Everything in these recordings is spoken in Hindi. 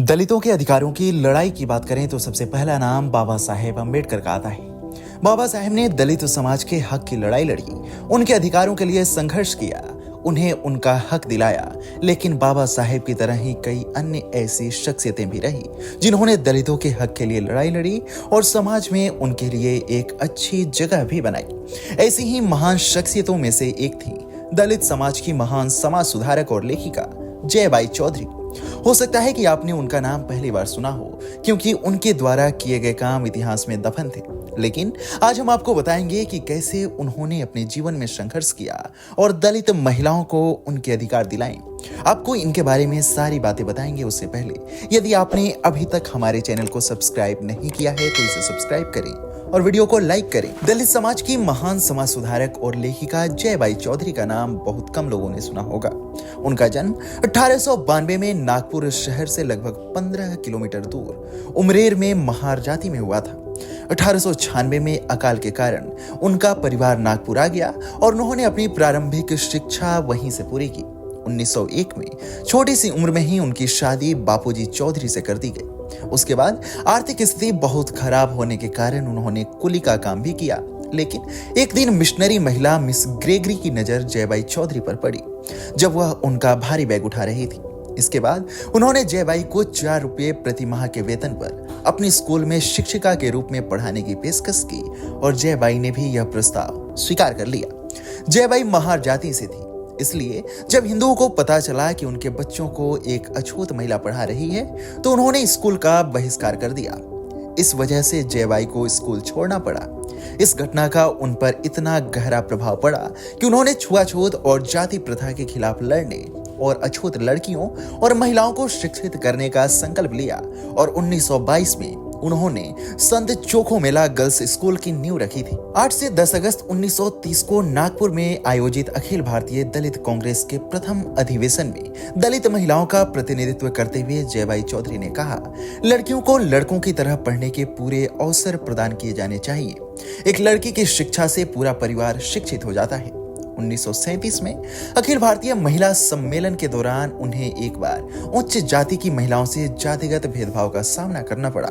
दलितों के अधिकारों की लड़ाई की बात करें तो सबसे पहला नाम बाबा साहेब अम्बेडकर का आता है। बाबा साहेब ने दलित समाज के हक की लड़ाई लड़ी, उनके अधिकारों के लिए संघर्ष किया, उन्हें उनका हक दिलाया। लेकिन बाबा साहेब की तरह ही कई अन्य ऐसी शख्सियतें भी रही जिन्होंने दलितों के हक के लिए लड़ाई लड़ी और समाज में उनके लिए एक अच्छी जगह भी बनाई। ऐसी ही महान शख्सियतों में से एक थी दलित समाज की महान समाज सुधारक और लेखिका जयबाई चौधरी। हो सकता है कि आपने उनका नाम पहली बार सुना हो, क्योंकि उनके द्वारा किए गए काम इतिहास में दफन थे। लेकिन आज हम आपको बताएंगे कि कैसे उन्होंने अपने जीवन में संघर्ष किया और दलित महिलाओं को उनके अधिकार दिलाए। आपको इनके बारे में सारी बातें बताएंगे। उससे पहले यदि आपने अभी तक हमारे चैनल को सब्सक्राइब नहीं किया है तो इसे सब्सक्राइब करें और वीडियो को लाइक करें। दलित समाज की महान समाज सुधारक और लेखिका जयबाई चौधरी का नाम बहुत कम लोगों ने सुना होगा। उनका जन्म 1892 में नागपुर शहर से लगभग 15 किलोमीटर दूर उमरेर में महार जाति में हुआ था। 1896 में अकाल के कारण उनका परिवार नागपुर आ गया और उन्होंने अपनी प्रारंभिक शिक्षा वहीं से पूरी की। 1901 में छोटी सी उम्र में ही उनकी शादी बापूजी चौधरी से कर दी गई। उसके बाद आर्थिक स्थिति बहुत खराब होने के कारण उन्होंने कुली का काम भी किया। लेकिन एक दिन मिशनरी महिला मिस ग्रेगरी की नजर जयबाई चौधरी पर पड़ी जब वह उनका भारी बैग उठा रही थी। इसके बाद उन्होंने जयबाई को 4 रुपये प्रति माह के वेतन पर अपनी स्कूल में शिक्षिका के रूप में पढ़ाने की पेशकश की और जयबाई ने भी यह प्रस्ताव स्वीकार कर लिया। जयबाई महार जाति से थी, इसलिए जब हिंदुओं को पता चला कि उनके बच्चों को एक अछूत महिला पढ़ा रही है तो उन्होंने स्कूल का बहिष्कार कर दिया। इस वजह से जयबाई को स्कूल छोड़ना पड़ा। इस घटना का उन पर इतना गहरा प्रभाव पड़ा कि उन्होंने छुआछूत और जाति प्रथा के खिलाफ लड़ने और अछूत लड़कियों और महिलाओं को शिक्षित करने का संकल्प लिया और 1922 में उन्होंने संत चोखो मेला गर्ल्स स्कूल की नींव रखी थी। 8 से 10 अगस्त 1930 को नागपुर में आयोजित अखिल भारतीय दलित कांग्रेस के प्रथम अधिवेशन में दलित महिलाओं का प्रतिनिधित्व करते हुए जयबाई चौधरी ने कहा, लड़कियों को लड़कों की तरह पढ़ने के पूरे अवसर प्रदान किए जाने चाहिए। एक लड़की की शिक्षा से पूरा परिवार शिक्षित हो जाता है। 1937 में अखिल भारतीय महिला सम्मेलन के दौरान उन्हें एक बार उच्च जाति की महिलाओं से जातिगत भेदभाव का सामना करना पड़ा।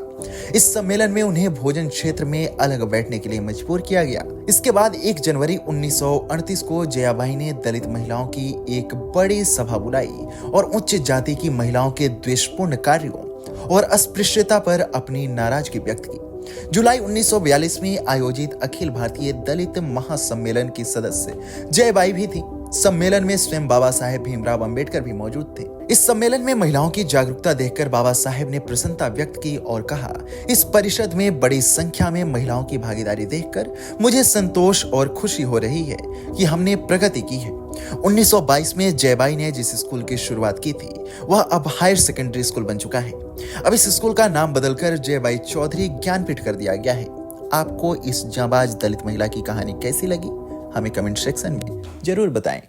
इस सम्मेलन में उन्हें भोजन क्षेत्र में अलग बैठने के लिए मजबूर किया गया। इसके बाद 1 जनवरी 1938 को जयाबाई ने दलित महिलाओं की एक बड़ी सभा बुलाई और उच्च जाति की महिलाओं के द्वेषपूर्ण कार्यों और अस्पृश्यता पर अपनी नाराजगी व्यक्त की। जुलाई 1942 में आयोजित अखिल भारतीय दलित महासम्मेलन की सदस्य जयबाई भी थी। सम्मेलन में स्वयं बाबा साहेब भीमराव अंबेडकर भी मौजूद थे। इस सम्मेलन में महिलाओं की जागरूकता देखकर बाबा साहेब ने प्रसन्नता व्यक्त की और कहा, इस परिषद में बड़ी संख्या में महिलाओं की भागीदारी देखकर मुझे संतोष और खुशी हो रही है कि हमने प्रगति की है। 1922 में जयबाई ने जिस स्कूल की शुरुआत की थी वह अब हायर सेकेंडरी स्कूल बन चुका है। अब इस स्कूल का नाम बदलकर जयबाई चौधरी ज्ञानपीठ कर दिया गया है। आपको इस जांबाज दलित महिला की कहानी कैसी लगी हमें कमेंट सेक्शन में जरूर बताएं।